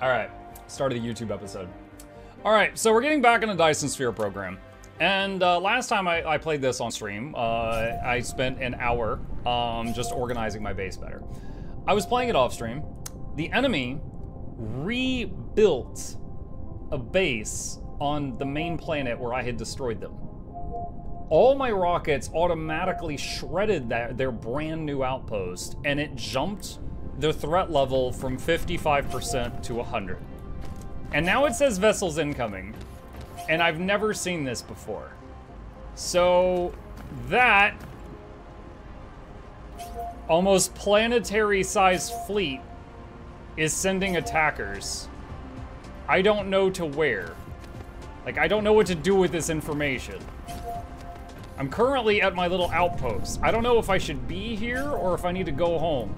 Alright, start of the YouTube episode. Alright, so we're getting back in the Dyson Sphere program. And last time I played this on stream, I spent an hour just organizing my base better. I was playing it off stream. The enemy rebuilt a base on the main planet where I had destroyed them. All my rockets automatically shredded their brand new outpost, and it jumped the threat level from 55% to 100. And now it says vessels incoming, and I've never seen this before. So that almost planetary-sized fleet is sending attackers. I don't know to where. Like, I don't know what to do with this information. I'm currently at my little outpost. I don't know if I should be here or if I need to go home.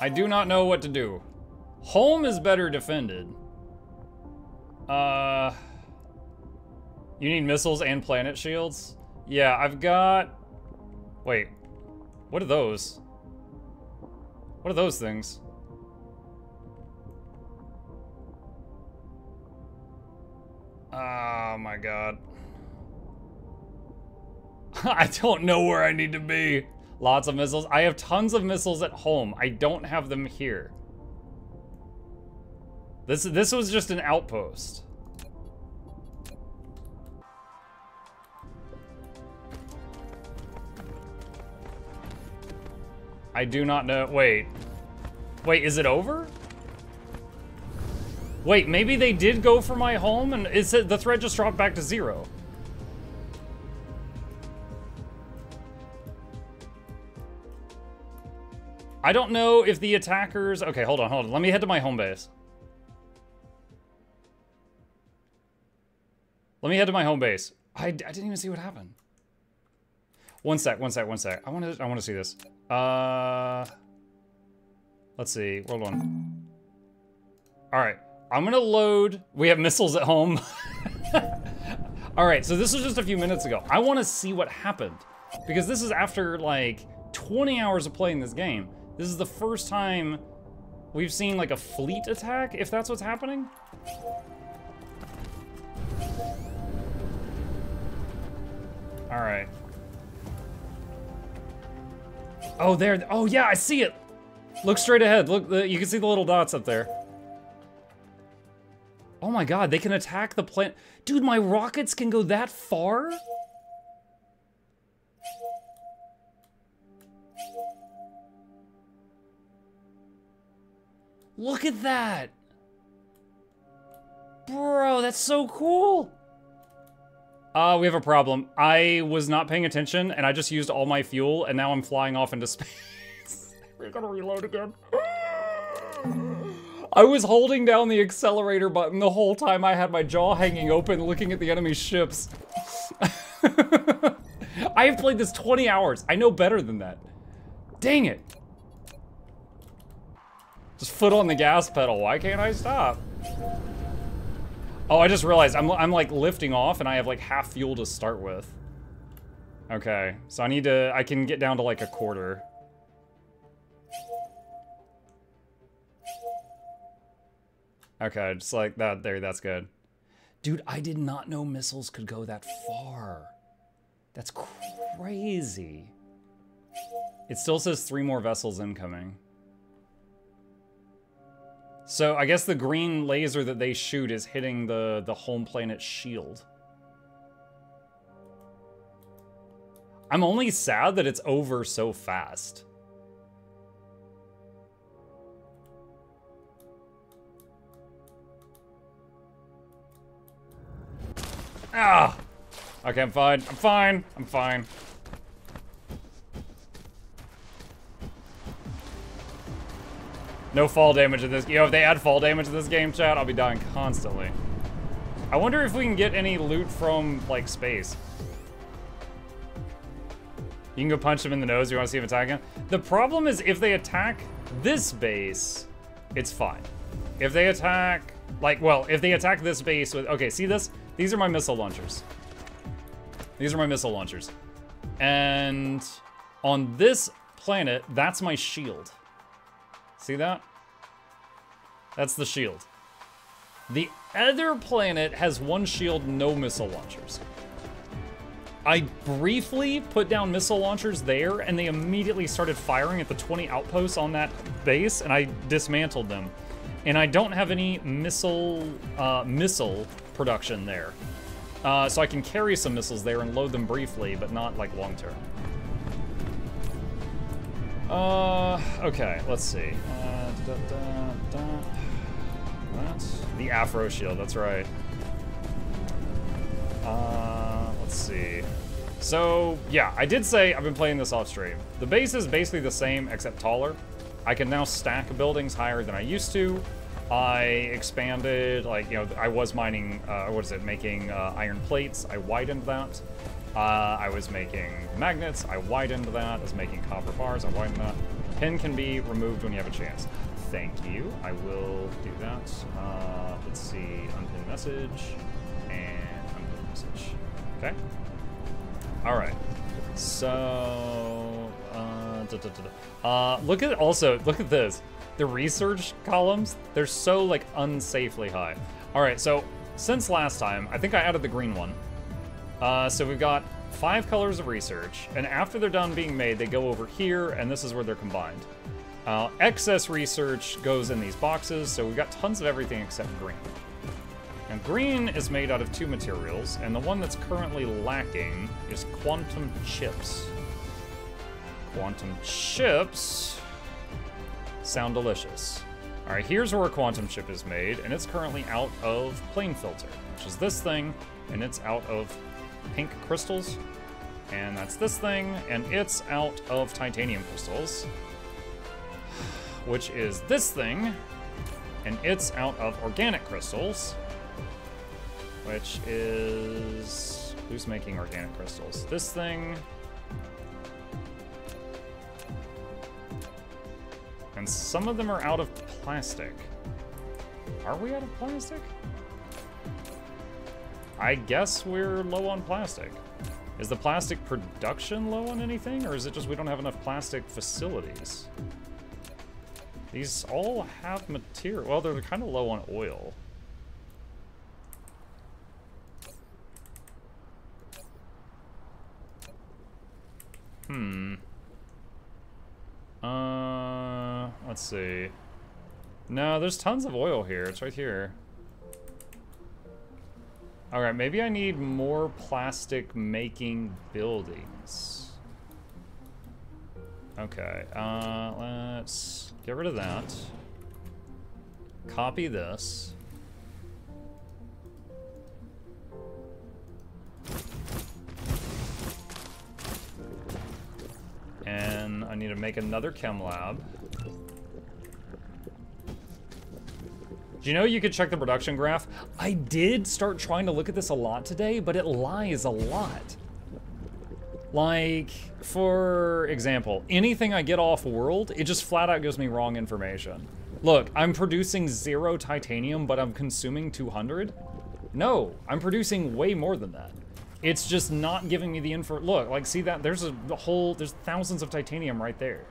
I do not know what to do. Home is better defended. You need missiles and planet shields? Yeah, I've got... Wait, what are those? What are those things? Oh my god. I don't know where I need to be. Lots of missiles. I have tons of missiles at home. I don't have them here. This was just an outpost. I do not know. Wait. Wait, is it over? Wait, maybe they did go for my home and the threat just dropped back to 0. I don't know if the attackers... Okay, hold on. Let me head to my home base. Let me head to my home base. I didn't even see what happened. One sec. I want to see this. Let's see. Hold on. All right. I'm gonna load. We have missiles at home. All right. So this was just a few minutes ago. I want to see what happened because this is after like 20 hours of playing this game. This is the first time we've seen like a fleet attack, if that's what's happening. All right. Oh, there. Oh, yeah, I see it. Look straight ahead. Look, you can see the little dots up there. Oh my god, they can attack the planet. Dude, my rockets can go that far? Look at that. Bro, that's so cool. We have a problem. I was not paying attention, and I just used all my fuel, and now I'm flying off into space. We're gonna reload again. I was holding down the accelerator button the whole time. I had my jaw hanging open, looking at the enemy's ships. I have played this 20 hours. I know better than that. Dang it. Just foot on the gas pedal. Why can't I stop? Oh, I just realized I'm like lifting off and I have like half fuel to start with. Okay, so I can get down to like a quarter. Okay, just like that there, that's good. Dude, I did not know missiles could go that far. That's crazy. It still says 3 more vessels incoming. So I guess the green laser that they shoot is hitting the home planet's shield. I'm only sad that it's over so fast. Ah! Okay, I'm fine. I'm fine. No fall damage in this. You know, if they add fall damage to this game, chat, I'll be dying constantly. I wonder if we can get any loot from, like, space. You can go punch them in the nose. You want to see them attack him? The problem is if they attack this base, it's fine. If they attack, like, well, if they attack this base with, okay, see this? These are my missile launchers. These are my missile launchers. And on this planet, that's my shield. See that? That's the shield. The other planet has one shield, no missile launchers. I briefly put down missile launchers there, and they immediately started firing at the 20 outposts on that base, and I dismantled them. And I don't have any missile production there. So I can carry some missiles there and load them briefly, but not like long term. Okay, let's see. That's the Afro shield, that's right. Let's see. So, yeah, I did say I've been playing this off stream. The base is basically the same, except taller. I can now stack buildings higher than I used to. I expanded, like, you know, I was mining, making iron plates. I widened that. I was making magnets. I widened that. I was making copper bars. I widened that. Pin can be removed when you have a chance. Thank you. I will do that. Let's see, unpin message and unpin message. Okay. All right. So, look at this. The research columns, they're so like unsafely high. All right, so since last time, I think I added the green one. So we've got 5 colors of research, and after they're done being made, they go over here, and this is where they're combined. Excess research goes in these boxes, so we've got tons of everything except green. And green is made out of 2 materials, and the one that's currently lacking is quantum chips. Quantum chips sound delicious. All right, here's where a quantum chip is made, and it's currently out of plane filter, which is this thing, and it's out of pink crystals, and that's this thing, and it's out of titanium crystals, which is this thing, and it's out of organic crystals, which is... who's making organic crystals? This thing. And some of them are out of plastic. Are we out of plastic? I guess we're low on plastic. Is the plastic production low on anything, or is it just we don't have enough plastic facilities? These all have material. Well, they're kind of low on oil. Let's see. No, there's tons of oil here. It's right here. All right, maybe I need more plastic making buildings. Okay, let's get rid of that. Copy this. And I need to make another chem lab. Do you know you could check the production graph? I did start trying to look at this a lot today, but it lies a lot. Like, for example, anything I get off world, it just flat out gives me wrong information. Look, I'm producing 0 titanium, but I'm consuming 200? No, I'm producing way more than that. It's just not giving me the info. Look, like, see that? There's there's thousands of titanium right there.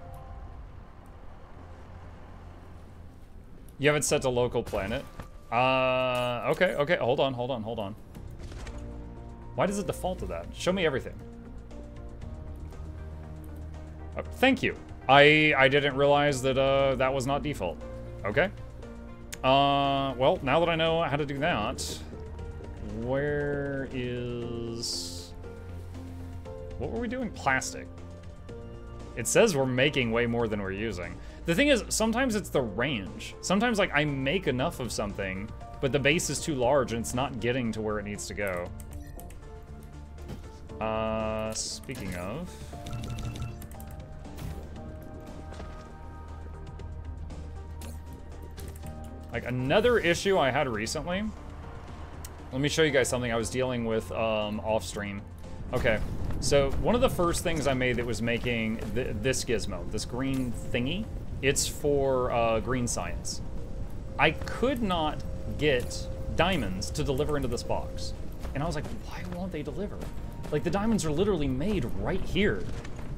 You have it set to local planet. Okay, hold on. Why does it default to that? Show me everything. Oh, thank you. I didn't realize that that was not default. Okay. Well, now that I know how to do that, where is... what were we doing? Plastic. It says we're making way more than we're using. The thing is, sometimes it's the range. Sometimes, like, I make enough of something, but the base is too large and it's not getting to where it needs to go. Speaking of... like, another issue I had recently... let me show you guys something I was dealing with off stream. Okay, so one of the first things I made that was making this gizmo, this green thingy, it's for green science. I could not get diamonds to deliver into this box. And I was like, why won't they deliver? Like, the diamonds are literally made right here,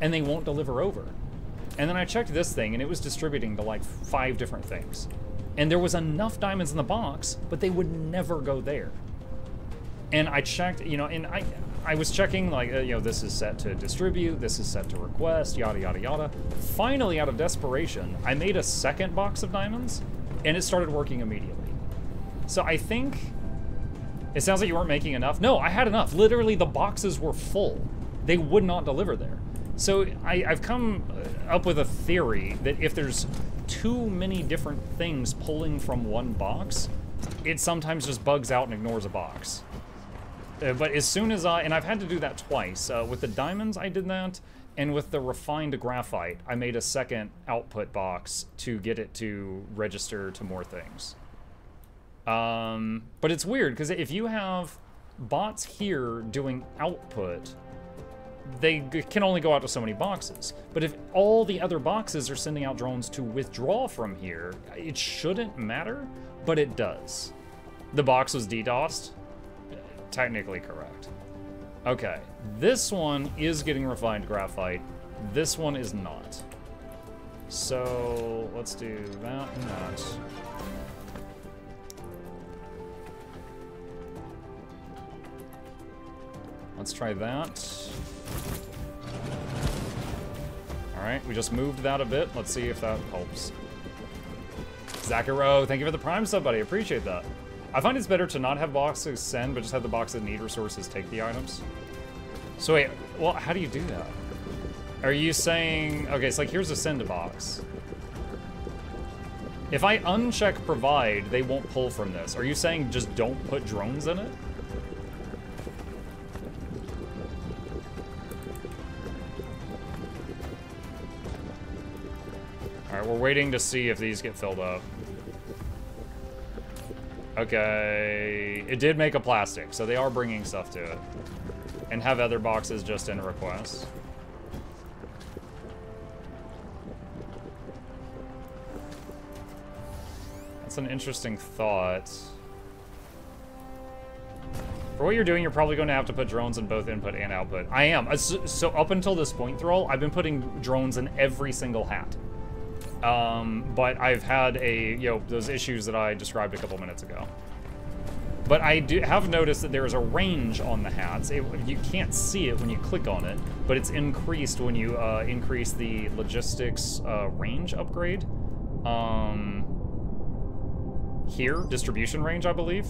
and they won't deliver over. And then I checked this thing, and it was distributing to like 5 different things. And there was enough diamonds in the box, but they would never go there. And I checked, you know, and I was checking, like, you know, this is set to distribute, this is set to request, yada, yada, yada. Finally, out of desperation, I made a second box of diamonds, and it started working immediately. So I think, it sounds like you weren't making enough. No, I had enough. Literally, the boxes were full. They would not deliver there. So I've come up with a theory that if there's too many different things pulling from one box, it sometimes just bugs out and ignores a box. But as soon as and I've had to do that twice. With the diamonds, I did that, and with the refined graphite, I made a second output box to get it to register to more things. But it's weird, because if you have bots here doing output, they can only go out to so many boxes. But if all the other boxes are sending out drones to withdraw from here, it shouldn't matter, but it does. The box was DDoSed. Technically correct. Okay, this one is getting refined graphite. This one is not. So let's do that and that. Let's try that. All right, we just moved that a bit. Let's see if that helps. Zacharo, thank you for the Prime sub, buddy. Appreciate that. I find it's better to not have boxes send, but just have the boxes that need resources take the items. So wait, well, how do you do that? Are you saying, okay, it's like here's a send box. If I uncheck provide, they won't pull from this. Are you saying just don't put drones in it? All right, we're waiting to see if these get filled up. Okay, it did make a plastic, so they are bringing stuff to it. And have other boxes just in requests. That's an interesting thought. For what you're doing, you're probably going to have to put drones in both input and output. I am. So up until this point, Thrall, I've been putting drones in every single hat. But I've had those issues that I described a couple minutes ago. But I have noticed that there is a range on the hats. You can't see it when you click on it, but it's increased when you increase the logistics range upgrade. Here, distribution range, I believe.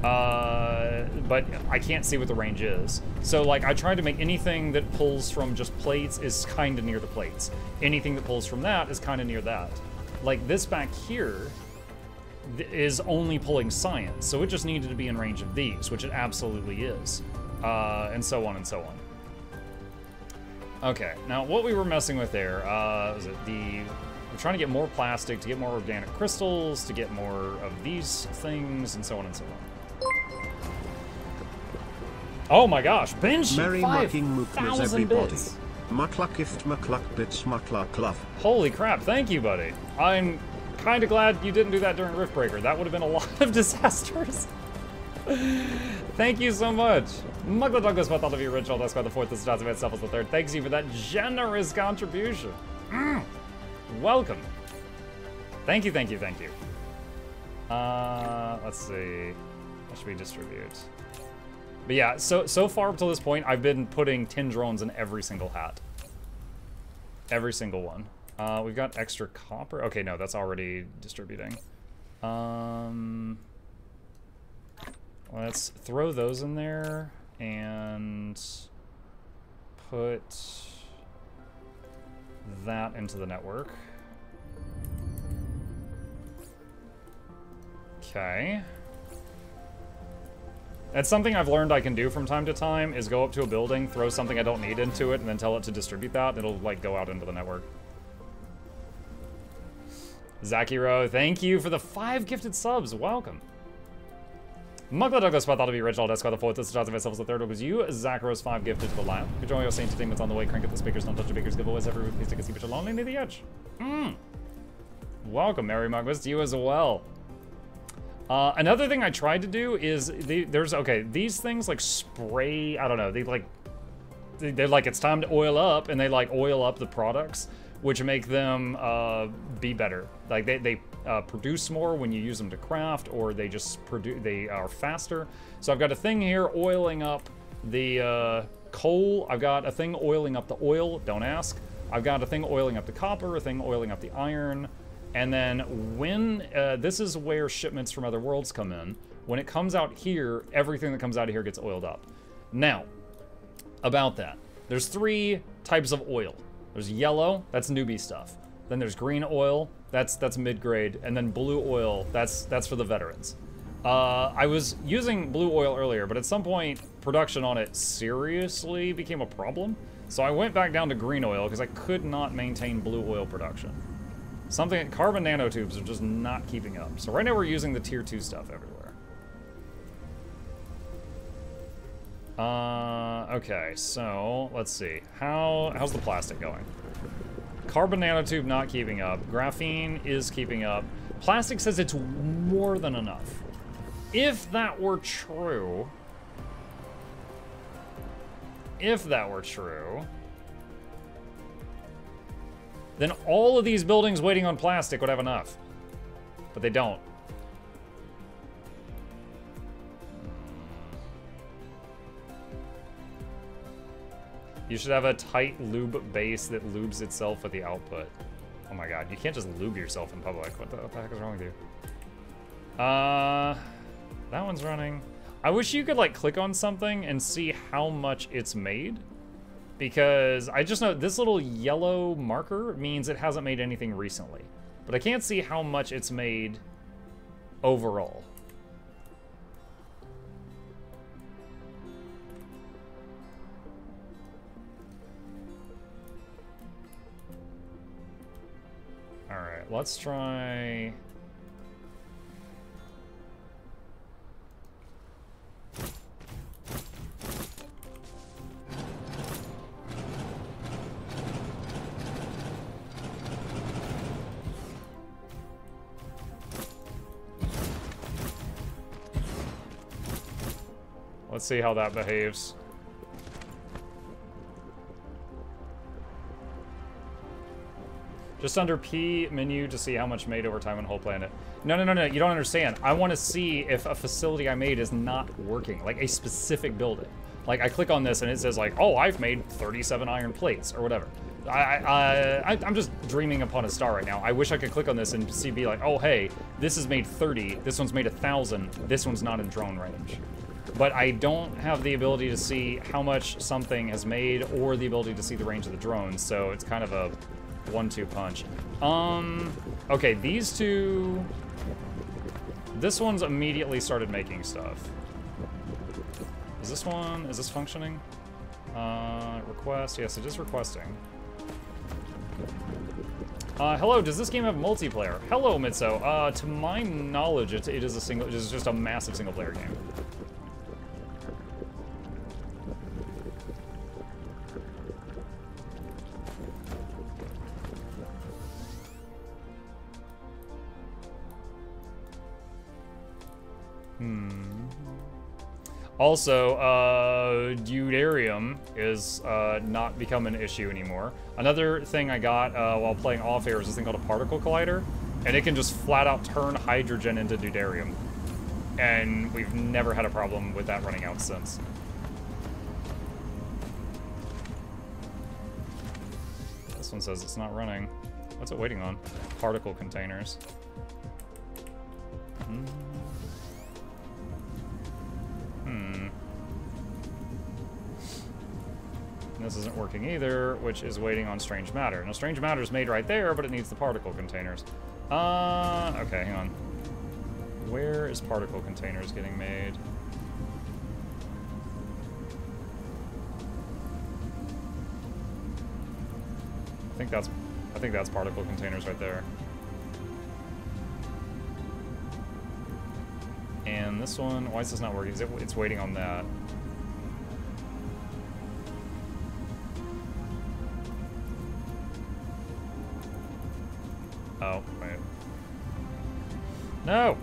But I can't see what the range is. So, like, I tried to make anything that pulls from just plates is kind of near the plates. Anything that pulls from that is kind of near that. Like, this back here is only pulling science, so it just needed to be in range of these, which it absolutely is. And so on and so on. Okay, now what we were messing with there, was it we're trying to get more plastic, to get more organic crystals, to get more of these things, and so on and so on. Oh my gosh, bench! Merry mucking 5,000 bits! Mukluk gift, mukluk bits, mukluk love. Holy crap, thank you, buddy. I'm kind of glad you didn't do that during Riftbreaker. That would have been a lot of disasters. Thank you so much. Mukluk Douglas with all of you original. That's why the 4th is Johnson itself was the 3rd. Thanks you for that generous contribution. Welcome. Thank you, thank you, thank you. Let's see. What should we distribute? But yeah, so far up to this point, I've been putting 10 drones in every single hat. Every single one. We've got extra copper. Okay, no, that's already distributing. Let's throw those in there and put that into the network. Okay. That's something I've learned I can do from time to time, is go up to a building, throw something I don't need into it, and then tell it to distribute that, and it'll, like, go out into the network. Zakiro, thank you for the 5 gifted subs. Welcome. Mukluk Douglas, I thought of the original desk by the 4th. This is Johnson myself as the 3rd. It was you, Zacharo's 5 gifted to the lab. Good joy, you're saying entertainment's on the way. Crank up the speakers, don't touch the speakers. Giveaways every week. Please take a seat, but you're lonely near the edge. Welcome, Mary Mugwist, to you as well. Another thing I tried to do is, these things like spray, I don't know, they're like, it's time to oil up, and they like oil up the products. which make them be better. Like they produce more when you use them to craft, or they just produce, they are faster. So I've got a thing here oiling up the coal. I've got a thing oiling up the oil, don't ask. I've got a thing oiling up the copper, a thing oiling up the iron. And then when, this is where shipments from other worlds come in. When it comes out here, everything that comes out of here gets oiled up. Now, about that, there's 3 types of oil. There's yellow, that's newbie stuff. Then there's green oil, that's mid-grade, and then blue oil, that's for the veterans. I was using blue oil earlier, but at some point, production on it seriously became a problem. So I went back down to green oil because I could not maintain blue oil production. Carbon nanotubes are just not keeping up. So right now we're using the tier 2 stuff everywhere. Okay, so let's see. How's the plastic going? Carbon nanotube not keeping up. Graphene is keeping up. Plastic says it's more than enough. If that were true, then all of these buildings waiting on plastic would have enough. But they don't. You should have a tight lube base that lubes itself with the output. Oh my god, you can't just lube yourself in public. What the heck is wrong with you? That one's running. I wish you could like click on something and see how much it's made. Because I just know this little yellow marker means it hasn't made anything recently. But I can't see how much it's made overall. Alright, let's try... Let's see how that behaves. Just under P menu to see how much made over time on whole planet. No, you don't understand. I want to see if a facility I made is not working, like a specific building. Like I click on this and it says like, oh, I've made 37 iron plates or whatever. I'm just dreaming upon a star right now. I wish I could click on this and be like, oh, hey, this is made 30, this one's made 1,000, this one's not in drone range. But I don't have the ability to see how much something has made or the ability to see the range of the drones, so it's kind of a 1-2 punch. Okay, these two... This one's immediately started making stuff. Is this functioning? Request, yes, it is requesting. Hello, does this game have multiplayer? Hello, Mitso. To my knowledge, it is just a massive single-player game. Also, deuterium is not become an issue anymore. Another thing I got while playing off air is this thing called a particle collider, and it can just flat out turn hydrogen into deuterium. And we've never had a problem with that running out since. This one says it's not running. What's it waiting on? Particle containers. This isn't working either, which is waiting on strange matter. Now, strange matter is made right there, but it needs the particle containers. Okay, hang on. Where is particle containers getting made? I think that's particle containers right there. And this one, why is this not working? It's waiting on that. Oh, wait. No!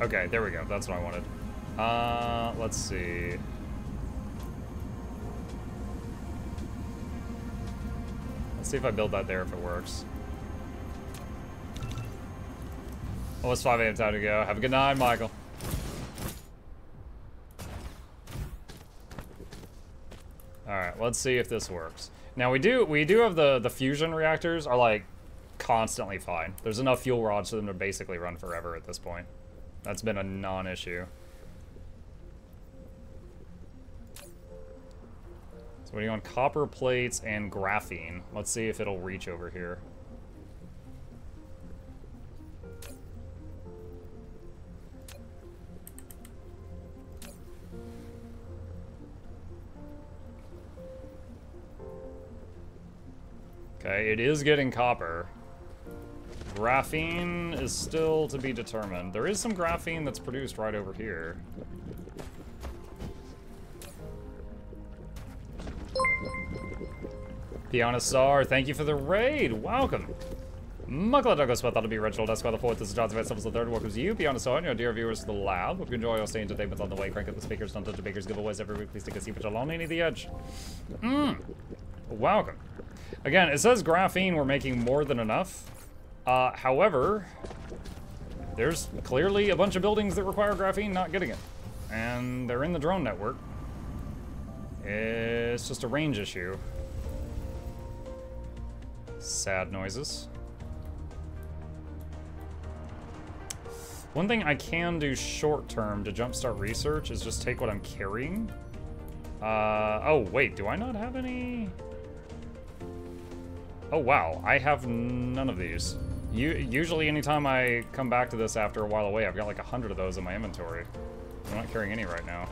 Okay, there we go. That's what I wanted. Let's see. Let's see if I build that there, if it works. Oh, it's 5 a.m. time to go. Have a good night, Michael. Alright, let's see if this works. Now we do have the fusion reactors are like constantly fine. There's enough fuel rods for them to basically run forever at this point. That's been a non-issue. So what are you on? Copper plates and graphene. Let's see if it'll reach over here. Okay, it is getting copper. Graphene is still to be determined. There is some graphene that's produced right over here. Piana Star, thank you for the raid. Welcome. Mukluk Douglas, thought to be Reginald Esquire the 4th. This is Johnson Vance, the 3rd. Welcome to you, Piana Star, and your dear viewers to the lab. Hope you enjoy your stay entertainment on the way. Crank up the speakers, don't touch the bakers, giveaways every week. Please take a seat, but you'll only need the edge. Welcome. Again, it says graphene, we're making more than enough. However, there's clearly a bunch of buildings that require graphene not getting it. And they're in the drone network. It's just a range issue. Sad noises. One thing I can do short term to jumpstart research is just take what I'm carrying. Oh wait, do I not have any? Oh wow, I have none of these. Usually anytime I come back to this after a while away, I've got like 100 of those in my inventory. I'm not carrying any right now.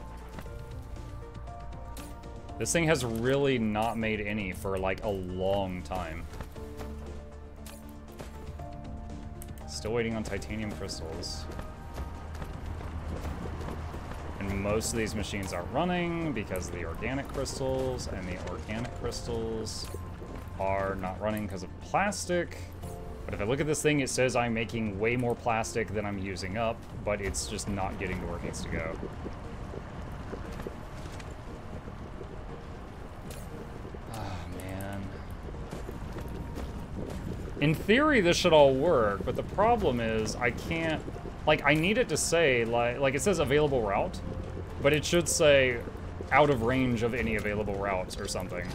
This thing has really not made any for like a long time. Still waiting on titanium crystals. And most of these machines aren't running because of the organic crystals, and the organic crystals are not running because of plastic. But if I look at this thing, it says I'm making way more plastic than I'm using up, but it's just not getting to where it needs to go. In theory, this should all work, but the problem is I can't, like, I need it to say, like it says available route, but it should say out of range of any available routes or something.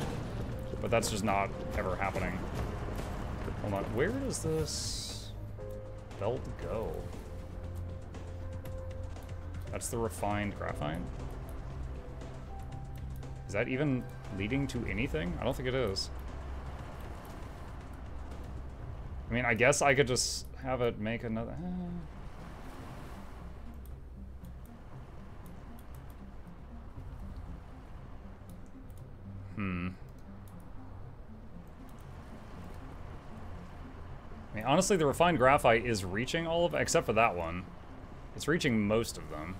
But that's just not ever happening. Hold on, where does this belt go? That's the refined graphite? Is that even leading to anything? I don't think it is. I mean, I guess I could just have it make another... I mean, honestly, the refined graphite is reaching all of... except for that one. It's reaching most of them.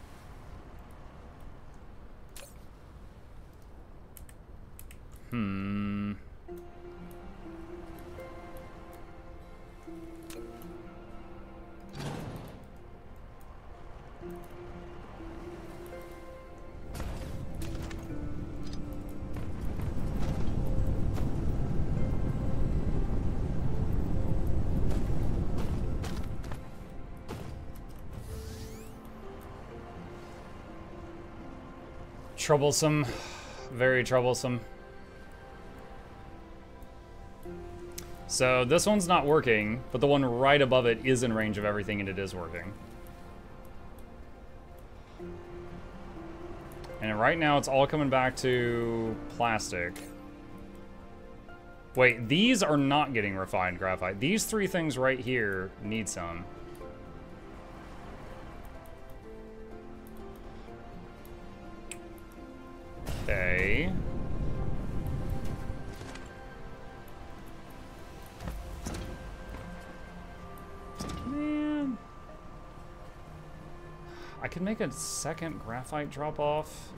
Troublesome. Very troublesome. So this one's not working, but the one right above it is in range of everything, and it is working. And right now it's all coming back to plastic. Wait, these are not getting refined graphite. These three things right here need some. Okay. Man. I could make a second graphite drop off.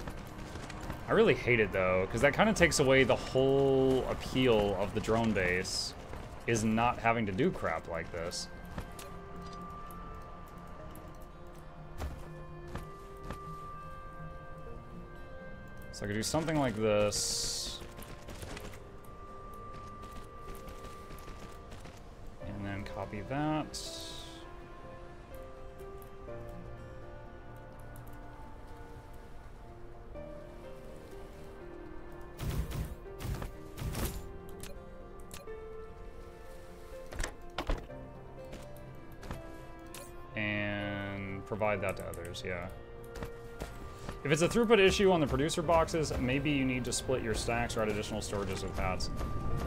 I really hate it though, because that kind of takes away the whole appeal of the drone base, is not having to do crap like this. So I could do something like this. And then copy that. And provide that to others, yeah. If it's a throughput issue on the producer boxes, maybe you need to split your stacks or add additional storages with pads.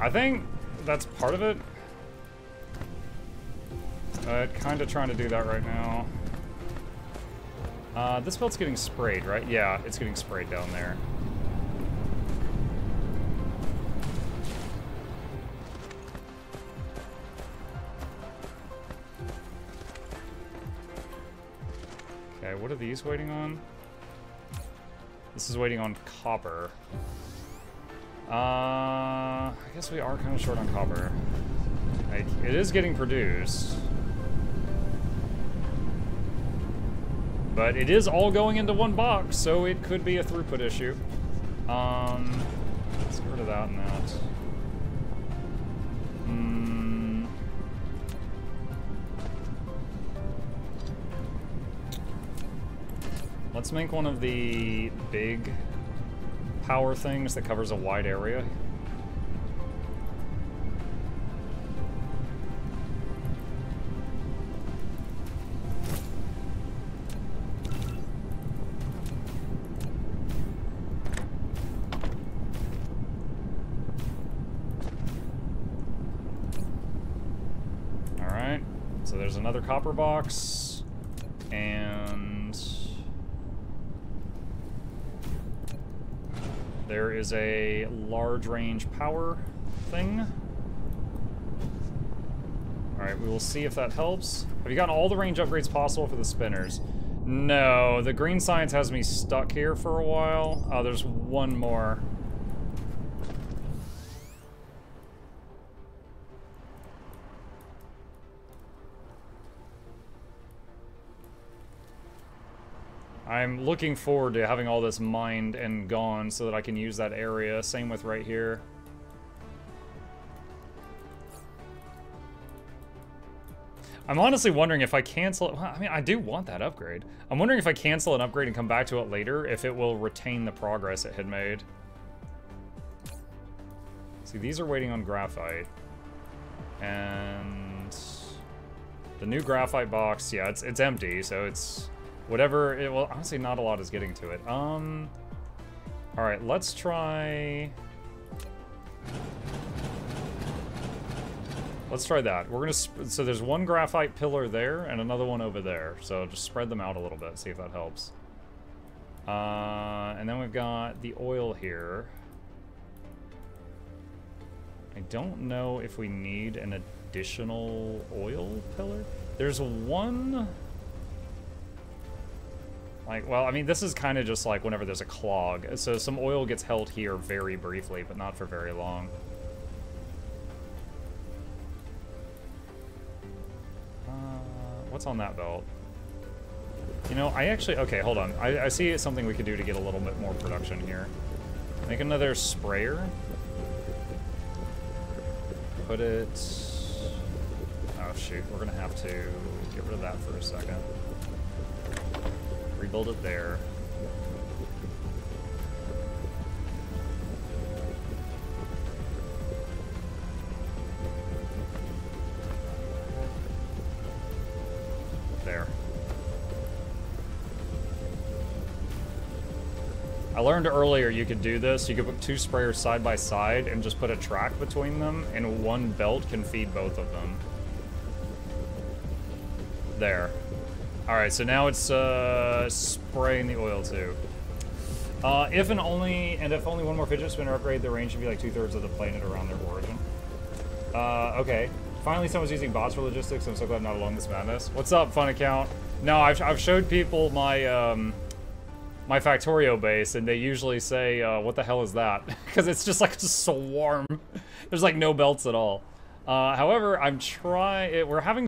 I think that's part of it. Kind of trying to do that right now. This belt's getting sprayed, right? Yeah, it's getting sprayed down there. Okay, what are these waiting on? This is waiting on copper. I guess we are kind of short on copper. Like, it is getting produced. But it is all going into one box, so it could be a throughput issue. Let's get rid of that and that. Let's make one of the big power things that covers a wide area. All right, so there's another copper box, and there is a large range power thing. All right, we will see if that helps. Have you gotten all the range upgrades possible for the spinners? No, the green science has me stuck here for a while. Oh, there's one more. I'm looking forward to having all this mined and gone so that I can use that area. Same with right here. I'm honestly wondering if I cancel it. I mean, I do want that upgrade. I'm wondering if I cancel an upgrade and come back to it later, if it will retain the progress it had made. See, these are waiting on graphite. And the new graphite box, yeah, it's empty, so it's whatever it will. Honestly, not a lot is getting to it. All right, let's try. Let's try that. We're gonna. So there's one graphite pillar there and another one over there. So just spread them out a little bit. See if that helps. And then we've got the oil here. I don't know if we need an additional oil pillar. There's one. Like, well, I mean, this is kind of just like whenever there's a clog. So some oil gets held here very briefly, but not for very long. What's on that belt? You know, I actually... Okay, hold on. I see something we could do to get a little bit more production here. Make another sprayer. Put it... Oh, shoot. We're going to have to get rid of that for a second. Rebuild it there. There. I learned earlier you could do this. You could put two sprayers side by side and just put a track between them, and one belt can feed both of them. There. Alright, so now it's spraying the oil too. If only one more fidget spinner upgrade, the range should be like 2/3 of the planet around their origin. Okay. Finally someone's using bots for logistics. I'm so glad I'm not alone in this madness. What's up, fun account? No, I've showed people my my Factorio base, and they usually say, what the hell is that? Because it's just like a swarm. There's like no belts at all. However, we're having